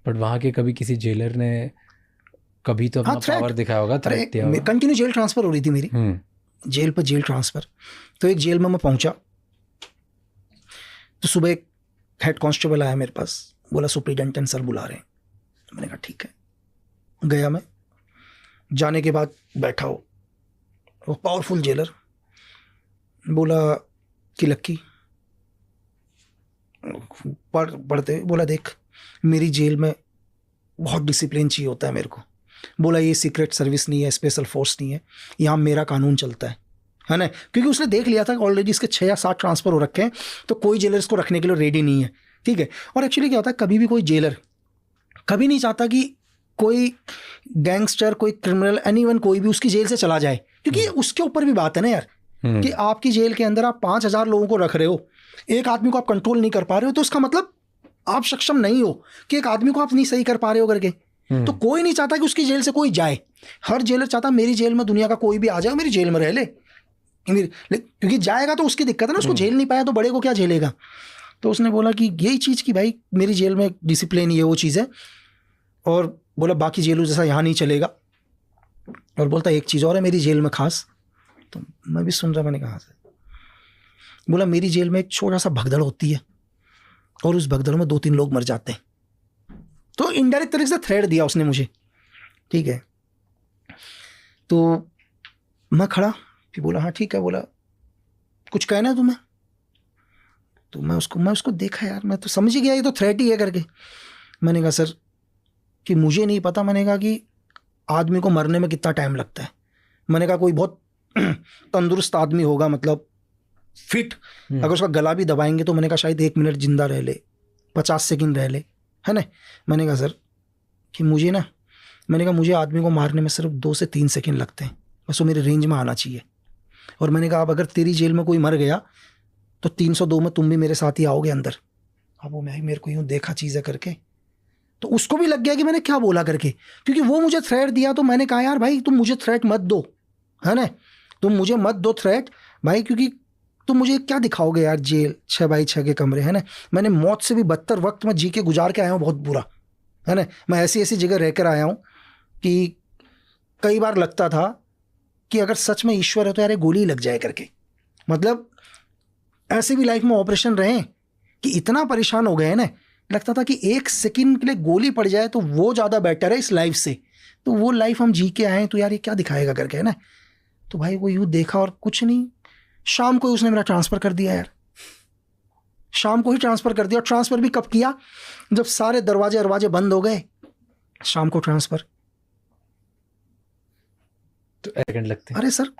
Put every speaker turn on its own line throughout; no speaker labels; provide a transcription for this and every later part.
But वहाँ के कभी किसी जेलर ने कभी तो अपना पावर दिखाया होगा, थ्रेट दिया होगा?
कंटिन्यू जेल ट्रांसफर हो रही थी मेरी, जेल पर जेल ट्रांसफर। तो एक जेल में मैं पहुंचा तो सुबह एक हेड कांस्टेबल आया मेरे पास, बोला सुपरिटेंडेंट सर बुला रहे हैं। मैंने कहा ठीक है। गया मैं, जाने के बाद बैठा वो पावरफुल जेलर बोला कि लक्की, पढ़ते बोला देख मेरी जेल में बहुत डिसिप्लिन चाहिए होता है मेरे को। बोला ये सीक्रेट सर्विस नहीं है, स्पेशल फोर्स नहीं है, यहाँ मेरा कानून चलता है ना। क्योंकि उसने देख लिया था ऑलरेडी इसके 6 या 7 ट्रांसफ़र हो रखे हैं, तो कोई जेलर इसको रखने के लिए रेडी नहीं है, ठीक है। और एक्चुअली क्या होता है, कभी भी कोई जेलर कभी नहीं चाहता कि कोई गैंगस्टर, कोई क्रिमिनल, एनीवन कोई भी उसकी जेल से चला जाए, क्योंकि उसके ऊपर भी बात है ना यार कि आपकी जेल के अंदर आप 5,000 लोगों को रख रहे हो, एक आदमी को आप कंट्रोल नहीं कर पा रहे हो, तो उसका मतलब आप सक्षम नहीं हो कि एक आदमी को आप नहीं सही कर पा रहे हो करके। तो कोई नहीं चाहता कि उसकी जेल से कोई जाए। हर जेलर चाहता मेरी जेल में दुनिया का कोई भी आ जाए, मेरी जेल में रह ले, क्योंकि जाएगा तो उसकी दिक्कत है ना, उसको झेल नहीं पाया तो बड़े को क्या झेलेगा। तो उसने बोला कि यही चीज़ कि भाई मेरी जेल में डिसिप्लिन ये वो चीज़ है, और बोला बाकी जेलों जैसा यहाँ नहीं चलेगा। और बोलता एक चीज़ और है मेरी जेल में खास। तो मैं भी सुन रहा, मैंने कहा से। बोला मेरी जेल में एक छोटा सा भगदड़ होती है और उस भगदड़ में 2-3 लोग मर जाते हैं। तो इनडायरेक्ट तरीके से थ्रेट दिया उसने मुझे, ठीक है। तो मैं खड़ा, फिर बोला हाँ ठीक है। बोला कुछ कहना है तुम्हें? तो मैं उसको देखा यार, मैं तो समझ ही गया ये तो थ्रेट ही है करके। मैंने कहा सर कि मुझे नहीं पता, मैंने कहा कि आदमी को मरने में कितना टाइम लगता है। मैंने कहा कोई बहुत तंदुरुस्त आदमी होगा, मतलब फिट, अगर उसका गला भी दबाएंगे तो मैंने कहा शायद 1 मिनट जिंदा रह ले, 50 सेकंड रह ले, है ना। मैंने कहा सर कि मैंने कहा मुझे आदमी को मारने में सिर्फ 2 से 3 सेकंड लगते हैं, बस वो मेरे रेंज में आना चाहिए। और मैंने कहा अब अगर तेरी जेल में कोई मर गया तो 302 में तुम भी मेरे साथ ही आओगे अंदर। अब वो मेरे को यूँ देखा चीज़ें करके, तो उसको भी लग गया कि मैंने क्या बोला करके, क्योंकि वो मुझे थ्रेट दिया। तो मैंने कहा यार भाई तुम मुझे थ्रेट मत दो, है ना, तुम मुझे मत दो थ्रेट भाई, क्योंकि तुम मुझे क्या दिखाओगे यार, जेल 6x6 के कमरे, है ना। मैंने मौत से भी बदतर वक्त में जी के गुजार के आया हूँ, बहुत बुरा, है ना। मैं ऐसी ऐसी जगह रह कर आया हूँ कि कई बार लगता था कि अगर सच में ईश्वर है तो यार ये गोली लग जाए करके। मतलब ऐसे भी लाइफ में ऑपरेशन रहे कि इतना परेशान हो गए हैं ना, लगता था कि 1 सेकंड के लिए गोली पड़ जाए तो वो ज़्यादा बेटर है इस लाइफ से। तो वो लाइफ हम जी के आए हैं, तो यार ये क्या दिखाएगा करके, है ना। तो भाई वो यूँ देखा और कुछ नहीं, शाम को ही उसने मेरा ट्रांसफ़र कर दिया यार, शाम को ही ट्रांसफ़र कर दिया। और ट्रांसफ़र भी कब किया, जब सारे दरवाजे बंद हो गए, शाम को ट्रांसफ़र।
तो सेकंड लगते हैं।
अरे सर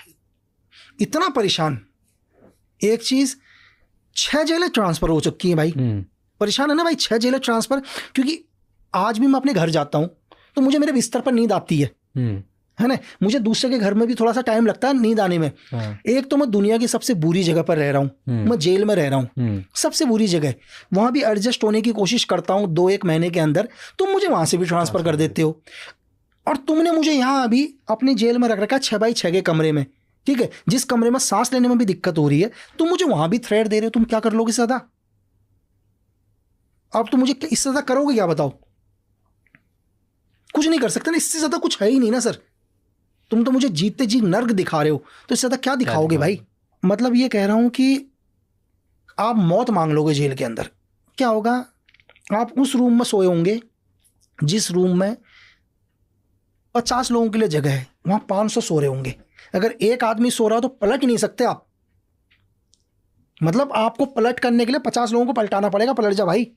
इतना परेशान, एक चीज़ 6 जेलें ट्रांसफ़र हो चुकी हैं भाई, परेशान है ना भाई, 6 जेलें ट्रांसफ़र। क्योंकि आज भी मैं अपने घर जाता हूँ तो मुझे मेरे बिस्तर पर नींद आती है ना। मुझे दूसरे के घर में भी थोड़ा सा टाइम लगता है नींद आने में। एक तो मैं दुनिया की सबसे बुरी जगह पर रह रहा हूँ, मैं जेल में रह रहा हूँ, सबसे बुरी जगह, वहाँ भी एडजस्ट होने की कोशिश करता हूँ 2-1 महीने के अंदर, तुम मुझे वहाँ से भी ट्रांसफ़र कर देते हो। और तुमने मुझे यहाँ अभी अपनी जेल में रख रखा है 6x6 के कमरे में, ठीक है, जिस कमरे में सांस लेने में भी दिक्कत हो रही है, तुम मुझे वहाँ भी थ्रेट दे रहे हो। तुम क्या कर लोगे ज़्यादा? अब तुम मुझे इससे ज़्यादा करोगे क्या बताओ? कुछ नहीं कर सकते ना, इससे ज़्यादा कुछ है ही नहीं ना सर। तुम तो मुझे जीते जी नर्क दिखा रहे हो, तो इससे ज़्यादा क्या दिखाओगे भाई? मतलब ये कह रहा हूँ कि आप मौत मांग लोगे जेल के अंदर, क्या होगा? आप उस रूम में सोए होंगे जिस रूम में 50 लोगों के लिए जगह है, वहाँ 500 सो रहे होंगे। अगर एक आदमी सो रहा हो तो पलट ही नहीं सकते आप, मतलब आपको पलट करने के लिए 50 लोगों को पलटाना पड़ेगा, पलट जा भाई।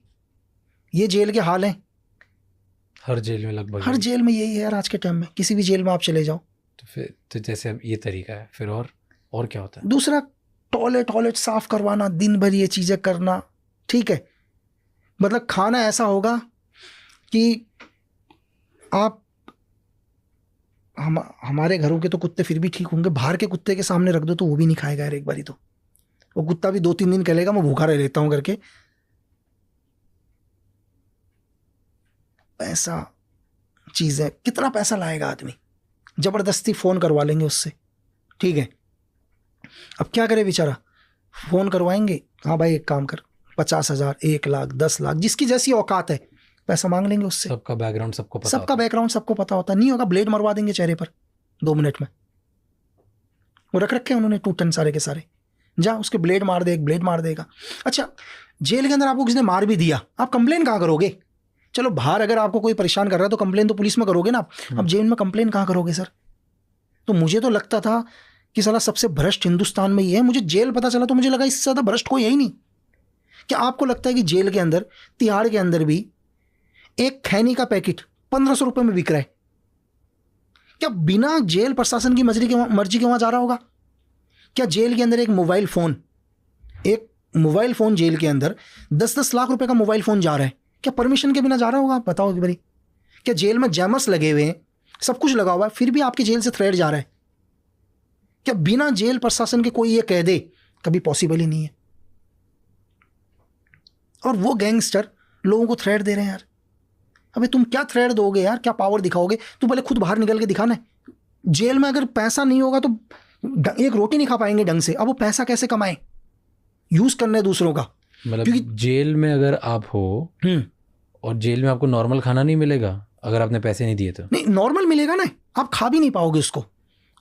ये जेल के हाल हैं, हर जेल में लगभग, हर जेल में यही है यार आज के टाइम में। किसी भी जेल में आप चले जाओ
तो फिर तो जैसे अब ये तरीका है, फिर और क्या होता है?
दूसरा टॉयलेट साफ करवाना, दिन भर ये चीज़ें करना, ठीक है। मतलब खाना ऐसा होगा कि आप हमारे घरों के तो कुत्ते फिर भी ठीक होंगे, बाहर के कुत्ते के सामने रख दो तो वो भी नहीं खाएगा यार। एक बारी तो वो कुत्ता भी 2-3 दिन कहलेगा मैं भूखा रह लेता हूँ करके। पैसा चीज़ है, कितना पैसा लाएगा आदमी, ज़बरदस्ती फ़ोन करवा लेंगे उससे, ठीक है। अब क्या करे बेचारा, फ़ोन करवाएंगे, हाँ भाई एक काम कर, 50,000, 1 लाख, 10 लाख, जिसकी जैसी औकात है पैसा मांग लेंगे उससे।
सबका बैकग्राउंड सबको पता
सबका बैकग्राउंड सबको पता होता है। नहीं होगा ब्लेड मरवा देंगे चेहरे पर 2 मिनट में। वो रख रखे हैं उन्होंने 2 टन सारे के सारे, जा उसके ब्लेड मार दे, एक ब्लेड मार देगा। अच्छा, जेल के अंदर आपको किसी ने मार भी दिया, आप कंप्लेन कहाँ करोगे? चलो बाहर अगर आपको कोई परेशान कर रहा है तो कंप्लेन तो पुलिस में करोगे ना, अब जेल में कंप्लेन कहाँ करोगे सर? तो मुझे तो लगता था कि साला सबसे भ्रष्ट हिंदुस्तान में ही है। मुझे जेल पता चला तो मुझे लगा इससे ज़्यादा भ्रष्ट कोई है ही नहीं। क्या आपको लगता है कि जेल के अंदर, तिहाड़ के अंदर भी एक खैनी का पैकेट 1500 रुपये में बिक रहा है? क्या बिना जेल प्रशासन की मर्जी के वहाँ जा रहा होगा? क्या जेल के अंदर एक मोबाइल फ़ोन जेल के अंदर 10-10 लाख रुपए का मोबाइल फ़ोन जा रहा है, क्या परमिशन के बिना जा रहा होगा? आप बताओ कि भाई, क्या जेल में जैमर्स लगे हुए हैं, सब कुछ लगा हुआ है, फिर भी आपकी जेल से थ्रेड जा रहा है? क्या बिना जेल प्रशासन के कोई ये कह दे? कभी पॉसिबल ही नहीं है। और वो गैंगस्टर लोगों को थ्रेड दे रहे हैं यार। अबे तुम क्या थ्रेड दोगे यार, क्या पावर दिखाओगे? तू पहले खुद बाहर निकल के दिखाना। जेल में अगर पैसा नहीं होगा तो एक रोटी नहीं खा पाएंगे ढंग से। अब वो पैसा कैसे कमाएं? यूज करने दूसरों का।
मतलब जेल में अगर आप हो और जेल में आपको नॉर्मल खाना नहीं मिलेगा अगर आपने पैसे नहीं दिए तो?
नहीं, नॉर्मल मिलेगा ना, आप खा भी नहीं पाओगे उसको,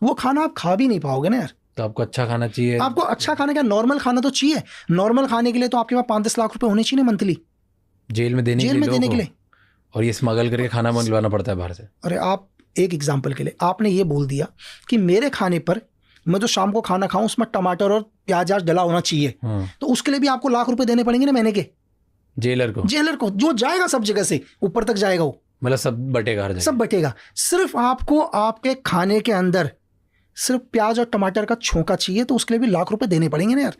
वो खाना आप खा भी नहीं पाओगे ना यार।
तो आपको अच्छा खाना चाहिए।
आपको अच्छा खाना क्या, नॉर्मल खाना तो चाहिए। नॉर्मल खाने के लिए तो आपके पास 5-10 लाख रुपए होने चाहिए मंथली
जेल में देने के लिए। और ये स्मगल करके खाना मंगवाना पड़ता है बाहर से।
अरे आप एक एग्जाम्पल के लिए आपने ये बोल दिया कि मेरे खाने पर, मैं जो शाम को खाना खाऊं उसमें टमाटर और प्याज डला होना चाहिए, तो उसके लिए भी आपको लाख रुपए देने पड़ेंगे ना महीने के। जेलर को जो जाएगा सब जगह से ऊपर तक जाएगा, वो
मतलब सब बटेगा,
सब बटेगा। सिर्फ आपको आपके खाने के अंदर सिर्फ प्याज और टमाटर का छोंका चाहिए, तो उसके लिए भी लाख रुपए देने पड़ेंगे ना यार।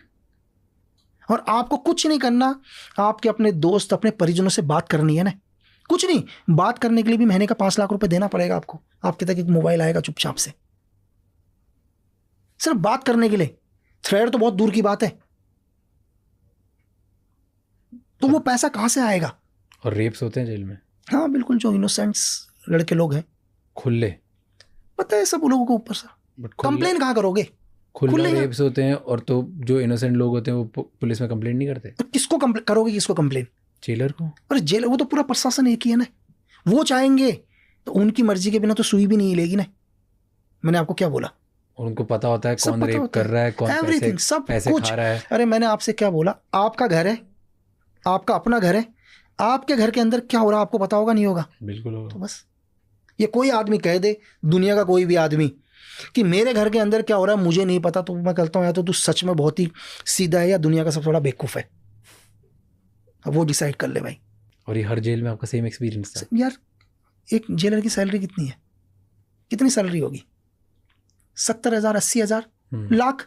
और आपको कुछ नहीं करना, आपके अपने दोस्त, अपने परिजनों से बात करनी है ना, कुछ नहीं, बात करने के लिए भी महीने का 5 लाख रुपए देना पड़ेगा आपको। आपके तक एक मोबाइल आएगा चुपचाप से, सिर्फ बात करने के लिए। थ्रेड तो बहुत दूर की बात है, तो वो पैसा कहां से आएगा?
और रेप्स होते हैं जेल में।
हाँ बिल्कुल, जो इनोसेंट्स लड़के लोग हैं
खुले,
पता है सब लोगों को ऊपर से। कंप्लेन कहाँ करोगे?
खुले रेप्स होते हैं, और तो जो इनोसेंट लोग होते हैं वो पुलिस में कंप्लेन नहीं करते।
तो किसको करोगे? किसको कंप्लेन?
जेलर को।
अरे जेलर, वो तो पूरा प्रशासन एक ही है ना। वो चाहेंगे तो उनकी मर्जी के बिना तो सुई भी नहीं हिलेगी ना। मैंने आपको क्या बोला?
और उनको पता होता है कौन रेप कर रहा है, कौन
एवरीथिंग, सब
पैसे
कुछ
खा रहा है।
अरे मैंने आपसे क्या बोला? आपका घर है, आपका अपना घर है, आपके घर के अंदर क्या हो रहा है आपको पता होगा नहीं होगा?
बिल्कुल होगा।
तो बस ये कोई आदमी कह दे, दुनिया का कोई भी आदमी, कि मेरे घर के अंदर क्या हो रहा है मुझे नहीं पता, तो मैं कहता हूँ या तो तू सच में बहुत ही सीधा है या दुनिया का सबसे बड़ा बेवकूफ़ है। अब वो डिसाइड कर ले भाई।
और ये हर जेल में आपका सेम एक्सपीरियंस था
यार? एक जेलर की सैलरी कितनी है? कितनी सैलरी होगी? 70,000, 80,000, लाख।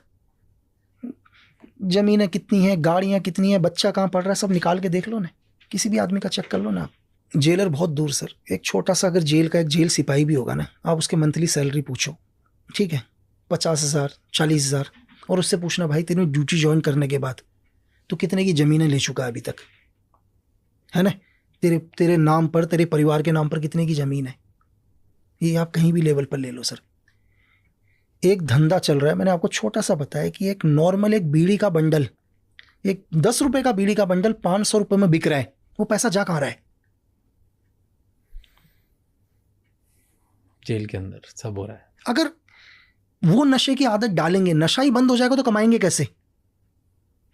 जमीनें कितनी हैं, गाड़ियां कितनी हैं, बच्चा कहाँ पढ़ रहा है, सब निकाल के देख लो ना, किसी भी आदमी का चेक कर लो ना आप। जेलर बहुत दूर सर। एक छोटा सा अगर जेल का एक जेल सिपाही भी होगा ना, आप उसके मंथली सैलरी पूछो, ठीक है, 50,000, 40,000, और उससे पूछना भाई तेरी ड्यूटी ज्वाइन करने के बाद तो कितने की ज़मीनें ले चुका है अभी तक, है ना? तेरे नाम पर, तेरे परिवार के नाम पर कितने की ज़मीन है? ये आप कहीं भी लेवल पर ले लो सर। एक धंधा चल रहा है, मैंने आपको छोटा सा बताया कि एक नॉर्मल एक बीड़ी का बंडल, एक 10 रुपए का बीड़ी का बंडल 500 रुपए में बिक रहा है। वो पैसा जा कहाँ रहा है?
जेल के अंदर सब हो रहा है।
अगर वो नशे की आदत डालेंगे, नशा ही बंद हो जाएगा तो कमाएंगे कैसे?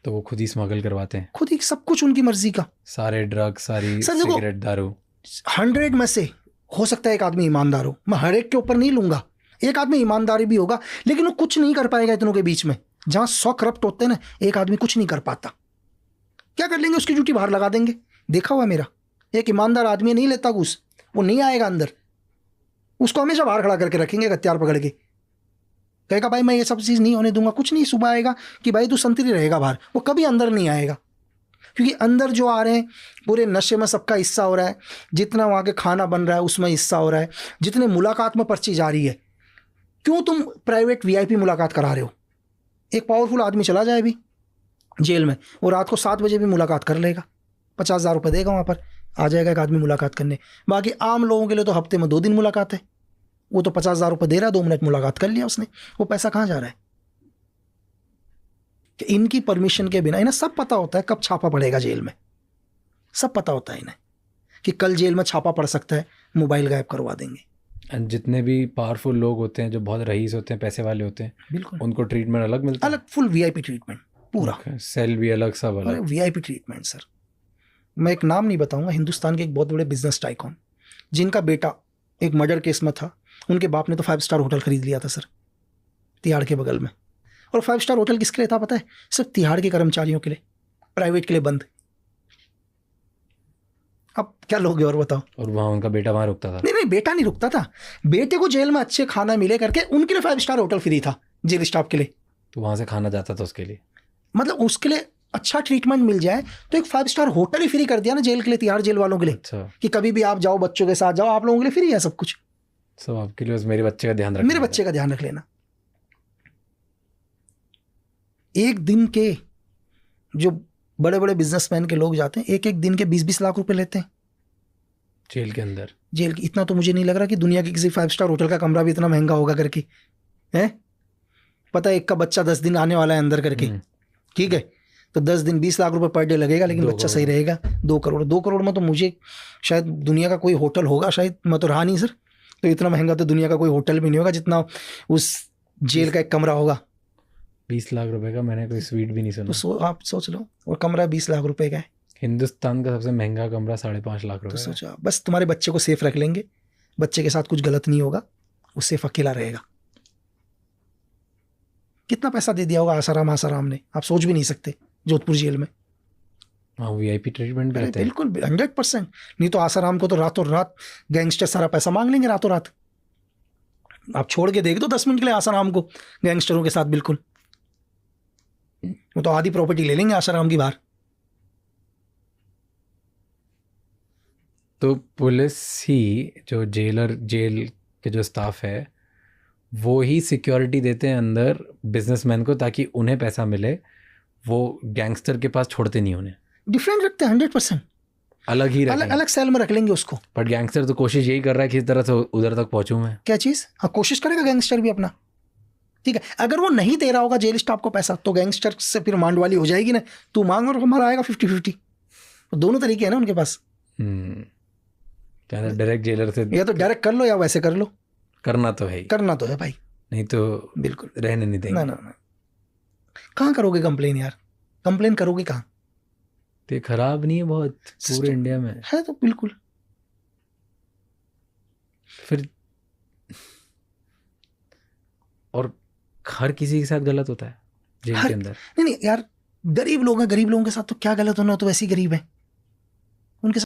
तो वो खुद ही स्मगल करवाते हैं,
खुद ही, सब कुछ उनकी मर्जी का,
सारे ड्रग, सारी सिगरेट, दारू।
100 में से हो सकता है एक आदमी ईमानदार हो, मैं हर एक के ऊपर नहीं लूंगा, एक आदमी ईमानदारी भी होगा, लेकिन वो कुछ नहीं कर पाएगा इतनों के बीच में। जहां 100 करप्ट होते हैं ना, एक आदमी कुछ नहीं कर पाता। क्या कर लेंगे? उसकी ड्यूटी बाहर लगा देंगे। देखा हुआ मेरा, एक ईमानदार आदमी नहीं लेता घूस, वो नहीं आएगा अंदर, उसको हमेशा बाहर खड़ा करके रखेंगे हथियार पकड़ के, कहेगा भाई मैं ये सब चीज़ नहीं होने दूंगा। कुछ नहीं, सुबह आएगा कि भाई तू संतरी रहेगा बाहर, वो कभी अंदर नहीं आएगा। क्योंकि अंदर जो आ रहे हैं पूरे नशे में सबका हिस्सा हो रहा है, जितना वहाँ के खाना बन रहा है उसमें हिस्सा हो रहा है, जितने मुलाकात में पर्ची जा रही है। क्यों तुम प्राइवेट VIP मुलाकात करा रहे हो? एक पावरफुल आदमी चला जाए भी जेल में, वो रात को 7 बजे भी मुलाकात कर लेगा, 50,000 रुपये देगा, वहाँ पर आ जाएगा एक आदमी मुलाकात करने। बाकी आम लोगों के लिए तो हफ्ते में 2 दिन मुलाकात है, वो तो 50,000 रुपये दे रहा है, 2 मिनट मुलाकात कर लिया उसने। वो पैसा कहाँ जा रहा है? कि इनकी परमिशन के बिना, इन्हें सब पता होता है कब छापा पड़ेगा जेल में, सब पता होता है इन्हें। कि कल जेल में छापा पड़ सकता है, मोबाइल गायब करवा देंगे।
एंड जितने भी पावरफुल लोग होते हैं, जो बहुत रईस होते हैं, पैसे वाले होते हैं,
बिल्कुल
उनको ट्रीटमेंट अलग मिलता है।
अलग, फुल वीआईपी ट्रीटमेंट पूरा।
सेल भी अलग, सब
अरे
अलग।
VIP treatment sir. मैं एक नाम नहीं बताऊंगा, हिंदुस्तान के एक बहुत बड़े बिजनेस टाइकॉन जिनका बेटा एक मर्डर केस में था, उनके बाप ने तो 5 स्टार होटल खरीद लिया था सर, तिहाड़ के बगल में। और 5 स्टार होटल किसके लिए था पता है? सिर्फ तिहाड़ के कर्मचारियों के लिए, प्राइवेट के लिए बंद। अब क्या लोगे और बताओ।
और वहाँ उनका बेटा वहाँ रुकता था।
नहीं नहीं, बेटा नहीं रुकता था, बेटे को जेल में अच्छे खाना मिले करके उनके लिए 5 स्टार होटल फ्री था जेल स्टाफ के लिए।
तो वहाँ से खाना जाता था उसके लिए,
मतलब उसके लिए अच्छा ट्रीटमेंट मिल जाए तो एक 5 स्टार होटल ही फ्री कर दिया ना जेल के लिए, तिहाड़ जेल वालों के लिए।
अच्छा,
कि कभी भी आप जाओ, बच्चों के साथ जाओ, आप लोगों के लिए फ्री है सब कुछ।
सब आपके लिए, बस मेरे बच्चे का ध्यान रखना।
मेरे बच्चे का ध्यान रख लेना। एक दिन के जो बड़े बड़े बिजनेसमैन के लोग जाते हैं, एक एक दिन के 20-20 लाख रुपए लेते हैं
जेल के अंदर।
जेल की। इतना तो मुझे नहीं लग रहा कि दुनिया के किसी 5 स्टार होटल का कमरा भी इतना महंगा होगा करके, है? पता है एक का बच्चा 10 दिन आने वाला है अंदर करके, ठीक है, तो 10 दिन 20 लाख रुपए पर डे लगेगा, लेकिन बच्चा सही रहेगा। 2 करोड़, 2 करोड़ में तो मुझे शायद दुनिया का कोई होटल होगा, शायद मैं तो रहा नहीं सर, तो इतना महंगा तो दुनिया का कोई होटल भी नहीं होगा जितना उस जेल का एक कमरा होगा।
20 लाख रुपए का मैंने कोई स्वीट भी नहीं सुना।
तो आप सोच लो, और कमरा 20 लाख रुपए का है।
हिंदुस्तान का सबसे महंगा कमरा 5.5 लाख
तो
रुपए का।
सोचो आप, बस तुम्हारे बच्चे को सेफ रख लेंगे, बच्चे के साथ कुछ गलत नहीं होगा, वो सेफ अकेला रहेगा। कितना पैसा दे दिया होगा आसाराम ने, आप सोच भी नहीं सकते, जोधपुर जेल में।
हाँ, वीआईपी ट्रीटमेंट भी रहते हैं।
बिल्कुल 100%। नहीं तो आसाराम को तो रातों रात गैंगस्टर सारा पैसा मांग लेंगे रातों रात। आप छोड़ के देख दो 10 मिनट के लिए आसाराम को गैंगस्टरों के साथ, बिल्कुल वो तो आधी प्रॉपर्टी ले लेंगे आसाराम की बाहर।
तो पुलिस ही, जो जेल के जो स्टाफ है, वो ही सिक्योरिटी देते हैं अंदर बिजनेसमैन को, ताकि उन्हें पैसा मिले। वो गैंगस्टर के पास छोड़ते नहीं उन्हें।
डिफरेंट रखते हैं 100%,
अलग ही रखेंगे।
अलग सेल में रख लेंगे उसको।
बट गैंगस्टर तो कोशिश यही कर रहा है कि किस तरह से उधर तक पहुंचूं मैं।
क्या चीज़? हाँ, कोशिश करेगा गैंगस्टर भी अपना, ठीक है। अगर वो नहीं दे रहा होगा जेल स्टाफ को पैसा, तो गैंगस्टर से फिर मांड वाली हो जाएगी ना, तू मांग और हमारा आएगा 50-50। तो दोनों तरीके हैं ना उनके पास।
डायरेक्ट जेलर से
या तो डायरेक्ट कर लो या वैसे कर लो,
करना तो है ही,
करना तो है भाई,
नहीं तो
बिल्कुल
रहने नहीं देंगे।
ना। कहाँ करोगे कंप्लेन यार? कंप्लेन करोगे कहाँ?
तो ये खराब नहीं है बहुत पूरे इंडिया में
है तो बिल्कुल।
फिर, और हर किसी के साथ गलत होता है जेल के अंदर।
नहीं यार, गरीब लोग हैं, गरीब लोगों के साथ तो क्या गलत होना, तो वैसे ही गरीब है, उनके